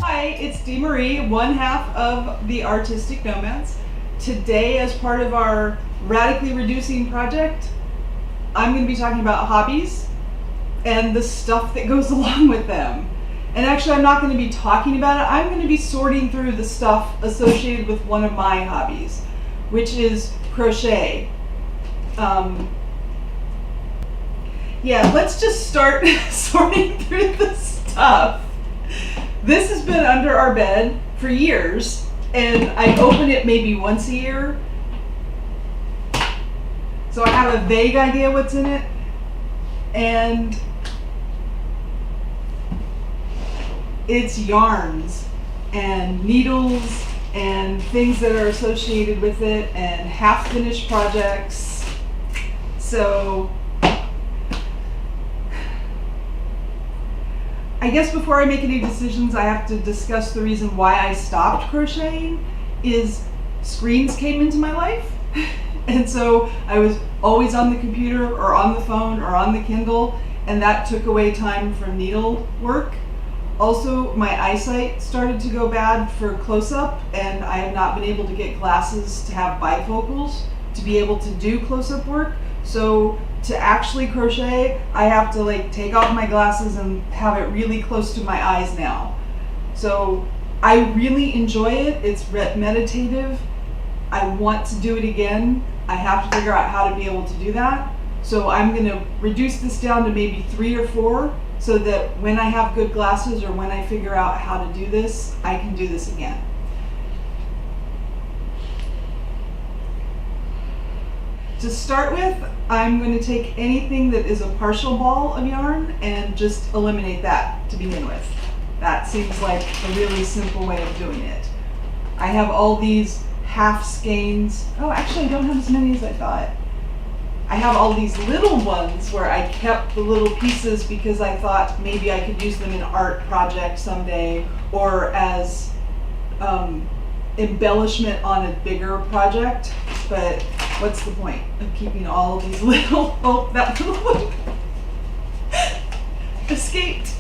Hi, it's Dee Marie, one half of the Artistic Nomads. Today, as part of our radically reducing project, I'm going to be talking about hobbies and the stuff that goes along with them. And actually, I'm not going to be talking about it. I'm going to be sorting through the stuff associated with one of my hobbies, which is crochet. Let's just start sorting through the stuff. This has been under our bed for years, and I open it maybe once a year. So I have a vague idea what's in it. And it's yarns and needles and things that are associated with it and half-finished projects. So I guess before I make any decisions, I have to discuss the reason why I stopped crocheting. Is screens came into my life. And so I was always on the computer or on the phone or on the Kindle, and that took away time from needle work. Also, my eyesight started to go bad for close-up, and I have not been able to get glasses to have bifocals to be able to do close-up work. So to actually crochet, I have to take off my glasses and have it really close to my eyes now. So I really enjoy it. It's meditative. I want to do it again. I have to figure out how to be able to do that. So I'm going to reduce this down to maybe 3 or 4 so that when I have good glasses or when I figure out how to do this, I can do this again. To start with, I'm going to take anything that is a partial ball of yarn and just eliminate that to begin with. That seems like a really simple way of doing it. I have all these half skeins. Oh, actually I don't have as many as I thought. I have all these little ones where I kept the little pieces because I thought maybe I could use them in art project someday or as embellishment on a bigger project. But what's the point of keeping all of these little, oh, that little one escaped.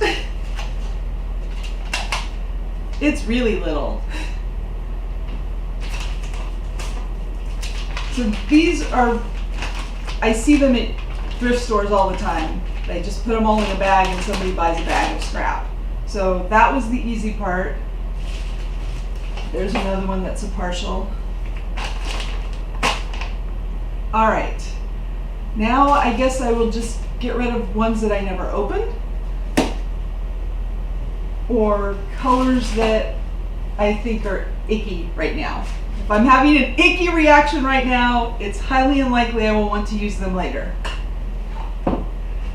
It's really little. So these are, I see them at thrift stores all the time. They just put them all in a bag and somebody buys a bag of scrap. So that was the easy part. There's another one that's a partial. All right, now I guess I will just get rid of ones that I never opened or colors that I think are icky right now. If I'm having an icky reaction right now, it's highly unlikely I will want to use them later.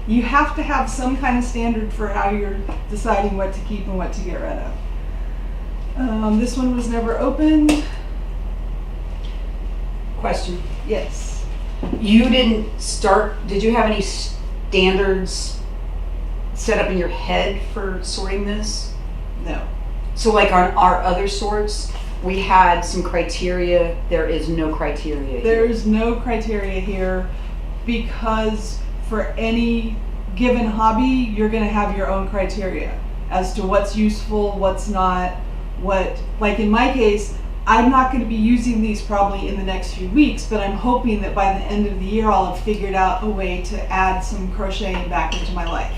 You have to have some kind of standard for how you're deciding what to keep and what to get rid of. This one was never opened. Question. Yes. You didn't start, did you have any standards set up in your head for sorting this? No. So like on our other sorts, we had some criteria. There is no criteria here. There's no criteria here because for any given hobby, you're going to have your own criteria as to what's useful, what's not, like in my case, I'm not going to be using these probably in the next few weeks, but I'm hoping that by the end of the year I'll have figured out a way to add some crocheting back into my life.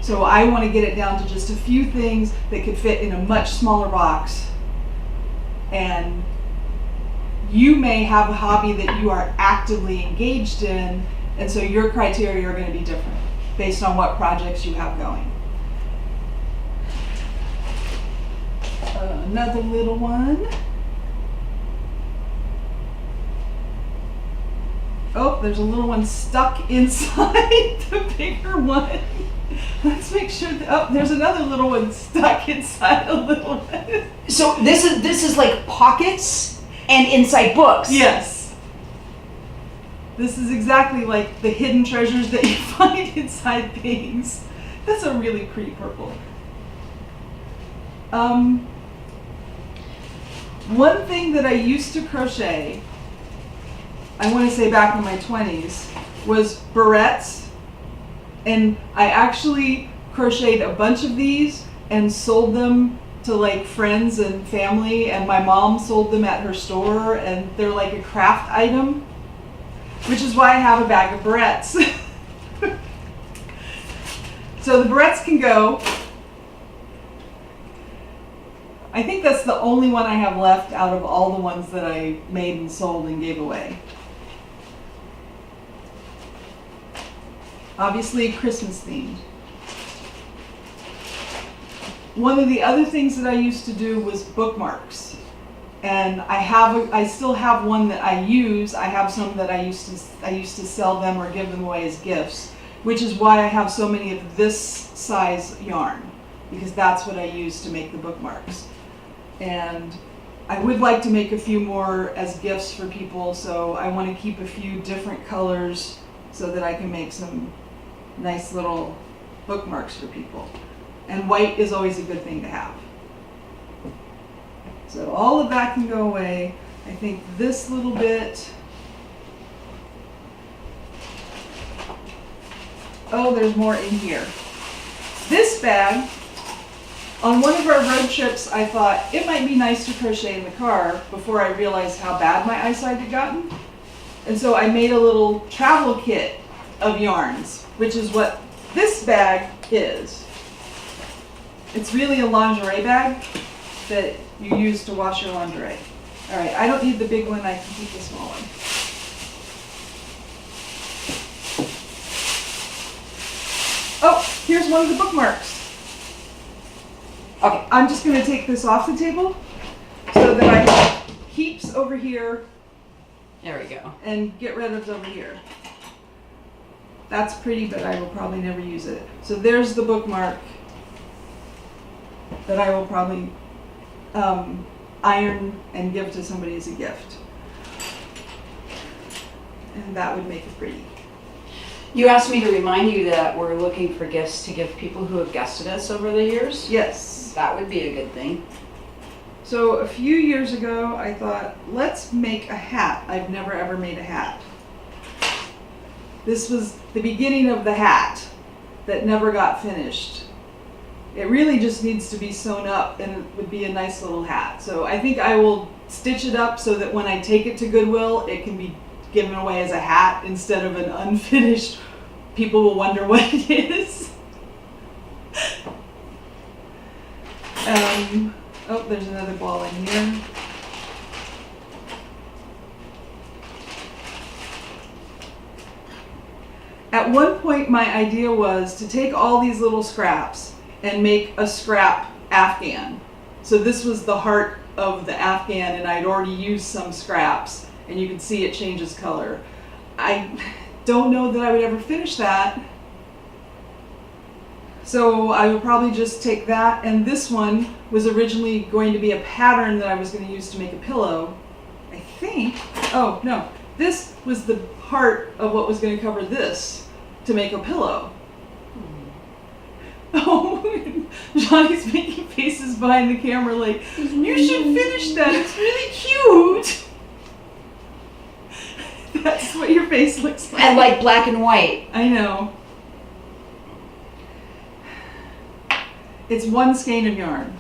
So I want to get it down to just a few things that could fit in a much smaller box. And you may have a hobby that you are actively engaged in, and so your criteria are going to be different based on what projects you have going. Another little one. Oh, there's a little one stuck inside the bigger one. Let's make sure that, oh, there's another little one stuck inside a little one. So this is like pockets and inside books. Yes. This is exactly like the hidden treasures that you find inside things. That's a really pretty purple. One thing that I used to crochet, I want to say back in my 20s, was barrettes. And I actually crocheted a bunch of these and sold them to like friends and family, and my mom sold them at her store, and they're like a craft item, which is why I have a bag of barrettes. So the barrettes can go. I think that's the only one I have left out of all the ones that I made and sold and gave away. Obviously Christmas themed. One of the other things that I used to do was bookmarks. And I still have one that I use. I have some that I used to sell them or give them away as gifts, which is why I have so many of this size yarn, because that's what I use to make the bookmarks. And I would like to make a few more as gifts for people, so I want to keep a few different colors so that I can make some nice little bookmarks for people. And white is always a good thing to have. So all of that can go away. I think this little bit, oh, there's more in here. This bag, on one of our road trips, I thought it might be nice to crochet in the car before I realized how bad my eyesight had gotten. And so I made a little travel kit of yarns, which is what this bag is. It's really a lingerie bag that you use to wash your lingerie. All right, I don't need the big one, I can keep the small one. Oh, here's one of the bookmarks. Okay, I'm just going to take this off the table so that I have heaps over here. There we go. And get rid of over here. That's pretty, but I will probably never use it. So there's the bookmark that I will probably iron and give to somebody as a gift. And that would make it pretty. You asked me to remind you that we're looking for gifts to give people who have guested us over the years. Yes. That would be a good thing. So a few years ago, I thought, let's make a hat. I've never ever made a hat. This was the beginning of the hat that never got finished. It really just needs to be sewn up and it would be a nice little hat. So I think I will stitch it up so that when I take it to Goodwill, it can be given away as a hat instead of an unfinished, people will wonder what it is. Oh, there's another ball in here. At one point, my idea was to take all these little scraps and make a scrap Afghan. So this was the heart of the Afghan, and I'd already used some scraps, and you can see it changes color. I don't know that I would ever finish that. So I would probably just take that, and this one was originally going to be a pattern that I was going to use to make a pillow. I think, oh no, this was the part of what was going to cover this to make a pillow. Oh, Johnny's making faces behind the camera like, you should finish that, it's really cute. That's what your face looks like. And like black and white. I know. It's one skein of yarn.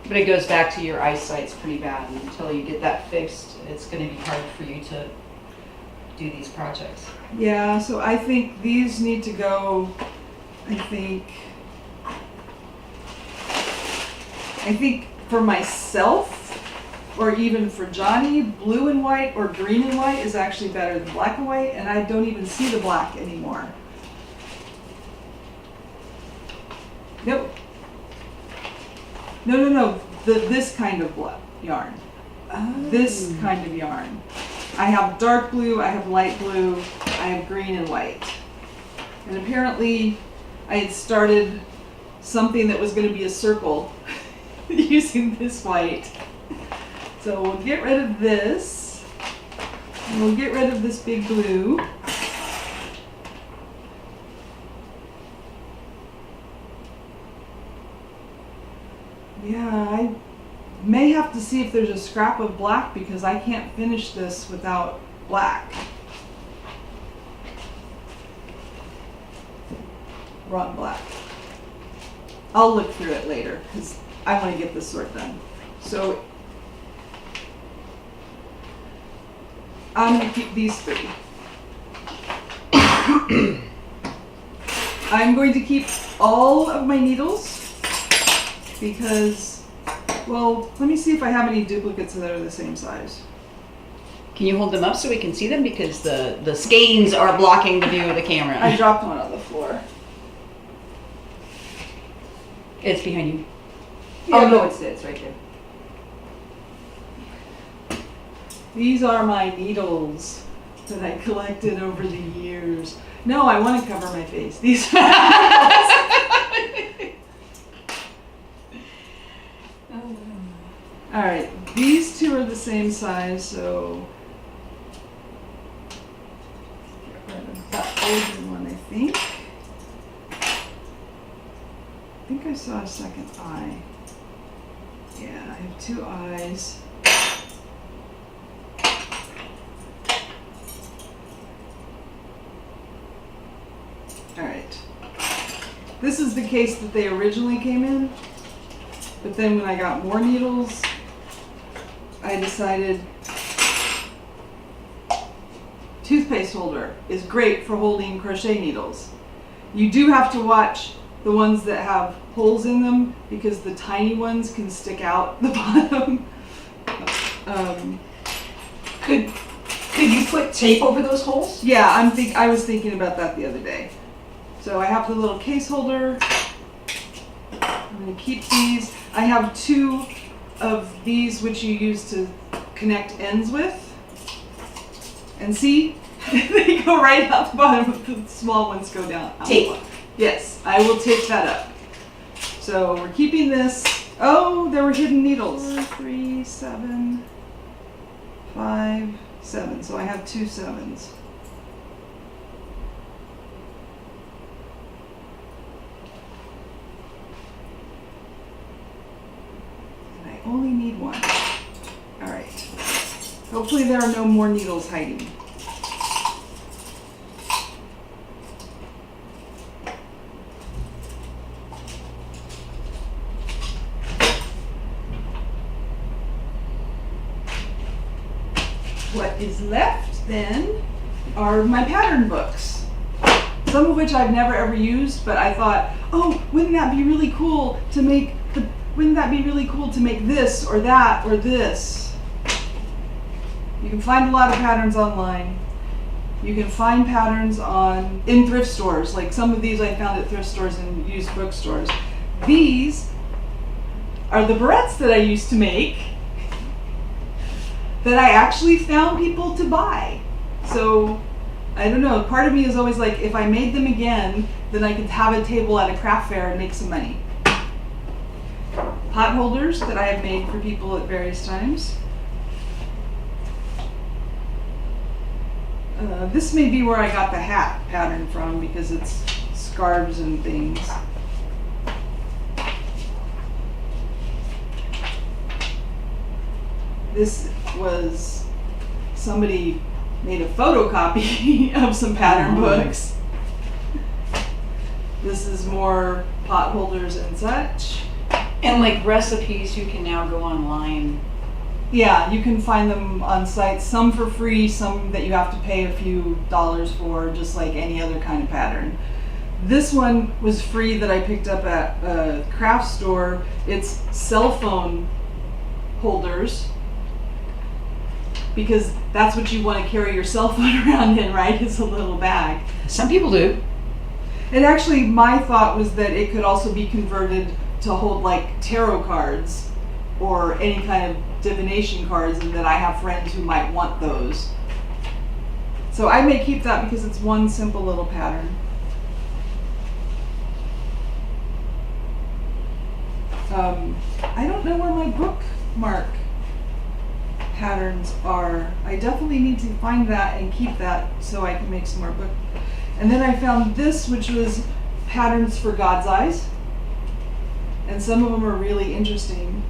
But it goes back to your eyesight's pretty bad, and until you get that fixed, it's going to be hard for you to do these projects. Yeah, so I think these need to go, I think for myself, or even for Johnny, blue and white or green and white is actually better than black and white, and I don't even see the black anymore. Nope. No. This kind of yarn. Oh. This kind of yarn. I have dark blue, I have light blue, I have green and white. And apparently I had started something that was going to be a circle using this white. So we'll get rid of this, and we'll get rid of this big blue. Yeah, I may have to see if there's a scrap of black because I can't finish this without black. Wrong black. I'll look through it later because I want to get this sort done. So I'm going to keep these 3. I'm going to keep all of my needles because, well, let me see if I have any duplicates that are the same size. Can you hold them up so we can see them? Because the skeins are blocking the view of the camera. I dropped one on the floor. It's behind you. Yeah, Oh, no, it's right there. These are my needles that I collected over the years. No, I want to cover my face. These are All right, these 2 are the same size, so get rid of that older one, I think. I think I saw a second eye. Yeah, I have 2 eyes. All right. This is the case that they originally came in, but then when I got more needles, I decided toothpaste holder is great for holding crochet needles. You do have to watch the ones that have holes in them because the tiny ones can stick out the bottom. Could you put tape over those holes? Yeah, I was thinking about that the other day. So I have the little case holder. I'm going to keep these. I have 2 of these which you use to connect ends with. And see, they go right out the bottom, but the small ones go down. Tape. Yes, I will tape that up. So we're keeping this. Oh, there were hidden needles. 4, 3, 7, 5, 7. So I have 2 7s. And I only need 1. All right. Hopefully there are no more needles hiding. What is left then are my pattern books, some of which I've never ever used, but I thought, oh, wouldn't that be really cool to make this or that or this. You can find a lot of patterns online. You can find patterns in thrift stores, like some of these I found at thrift stores and used bookstores. These are the barrettes that I used to make that I actually found people to buy. So, I don't know, part of me is always like, if I made them again, then I could have a table at a craft fair and make some money. Pot holders that I have made for people at various times. This may be where I got the hat pattern from because it's scarves and things. This was, somebody made a photocopy of some pattern books. This is more pot holders and such. And like recipes, you can now go online. Yeah, you can find them on sites, some for free, some that you have to pay a few dollars for, just like any other kind of pattern. This one was free that I picked up at a craft store. It's cell phone holders, because that's what you want to carry your cell phone around in, right? It's a little bag. Some people do. And actually, my thought was that it could also be converted to hold like tarot cards or any kind of divination cards, and that I have friends who might want those. So I may keep that because it's one simple little pattern. I don't know where my bookmark patterns are. I definitely need to find that and keep that so I can make some more book. And then I found this, which was patterns for God's eyes. And some of them are really interesting.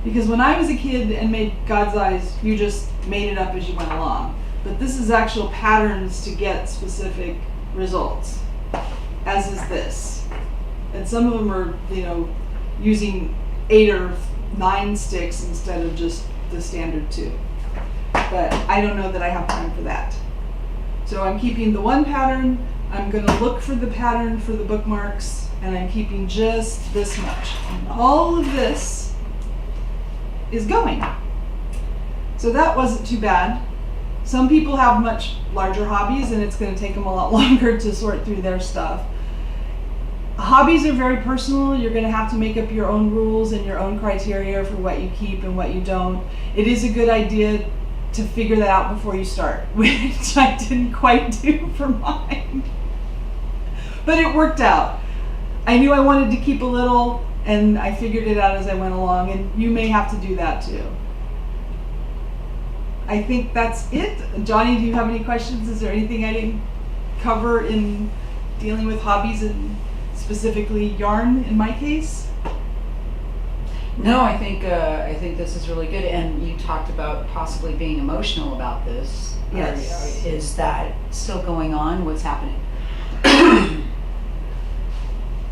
Because when I was a kid and made God's eyes, you just made it up as you went along. But this is actual patterns to get specific results, as is this. And some of them are, using 8 or 9 sticks instead of just the standard 2. But I don't know that I have time for that. So I'm keeping the one pattern. I'm going to look for the pattern for the bookmarks, and I'm keeping just this much. And all of this is going. So that wasn't too bad. Some people have much larger hobbies, and it's going to take them a lot longer to sort through their stuff. Hobbies are very personal. You're going to have to make up your own rules and your own criteria for what you keep and what you don't. It is a good idea to figure that out before you start, which I didn't quite do for mine. But it worked out. I knew I wanted to keep a little, and I figured it out as I went along, and you may have to do that too. I think that's it. Johnny, do you have any questions? Is there anything I didn't cover in dealing with hobbies and specifically yarn in my case? No, I think this is really good. And you talked about possibly being emotional about this. Yes. Is that still going on? What's happening?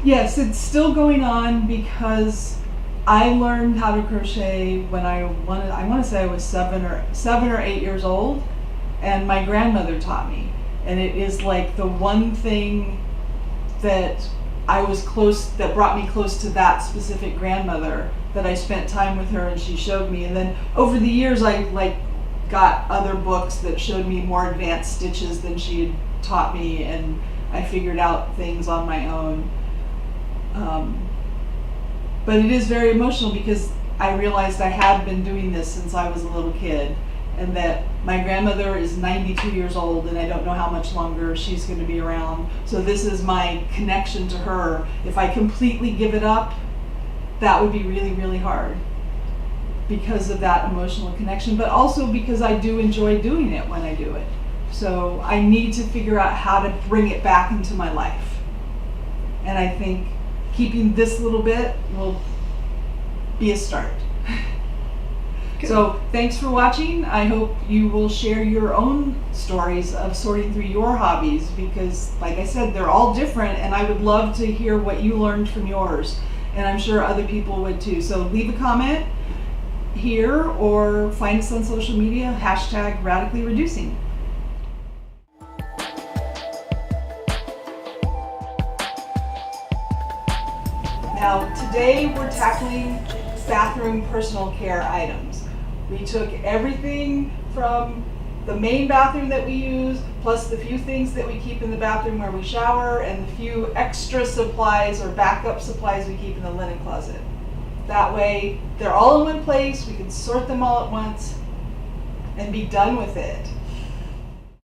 Yes, it's still going on because I learned how to crochet when I want to say I was 7 or 8 years old, and my grandmother taught me. And it is like the one thing that that brought me close to that specific grandmother, that I spent time with her and she showed me. And then over the years I got other books that showed me more advanced stitches than she had taught me, and I figured out things on my own. But it is very emotional because I realized I had been doing this since I was a little kid, and that my grandmother is 92 years old, and I don't know how much longer she's going to be around. So this is my connection to her. If I completely give it up, that would be really, really hard because of that emotional connection, but also because I do enjoy doing it when I do it. So I need to figure out how to bring it back into my life. And I think keeping this little bit will be a start. So thanks for watching. I hope you will share your own stories of sorting through your hobbies, because like I said, they're all different, and I would love to hear what you learned from yours. And I'm sure other people would too. So leave a comment here or find us on social media, #radicallyreducing. Now, today we're tackling bathroom personal care items. We took everything from the main bathroom that we use, plus the few things that we keep in the bathroom where we shower, and the few extra supplies or backup supplies we keep in the linen closet. That way, they're all in one place, we can sort them all at once and be done with it.